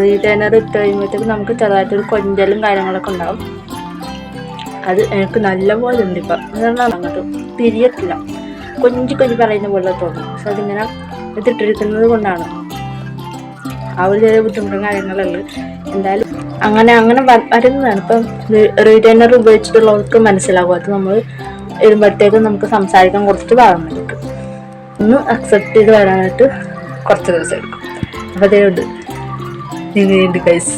Retainer ഇട്ട് കഴിയുമ്പോഴത്തേക്ക് നമുക്ക് ചെറുതായിട്ടൊരു കൊഞ്ചലും കാര്യങ്ങളൊക്കെ ഉണ്ടാവും. അത് എനിക്ക് നല്ലപോലെ ഉണ്ട് ഇപ്പം. അതാണ് അങ്ങോട്ട് തിരിയത്തില്ല, കൊഞ്ചി പറയുന്ന പോലെ തോന്നും. പക്ഷെ അതിങ്ങനെ ഇതിട്ടിരിക്കുന്നത് കൊണ്ടാണ് ആ ഒരു ചെറിയ ബുദ്ധിമുട്ടും കാര്യങ്ങളുള്ളൂ. എന്തായാലും അങ്ങനെ വരുന്നതാണ്. ഇപ്പം റീറ്റൈനർ ഉപയോഗിച്ചിട്ടുള്ളവർക്ക് മനസ്സിലാകും. അത് നമ്മൾ വരുമ്പോഴത്തേക്കും നമുക്ക് സംസാരിക്കാൻ കുറച്ച് ഭാഗം കിട്ടും. ഒന്ന് അക്സെപ്റ്റ് ചെയ്ത് വരാനായിട്ട് കുറച്ച് ദിവസം എടുക്കും. അപ്പം അതേ ഉണ്ട് ഗൈസ്.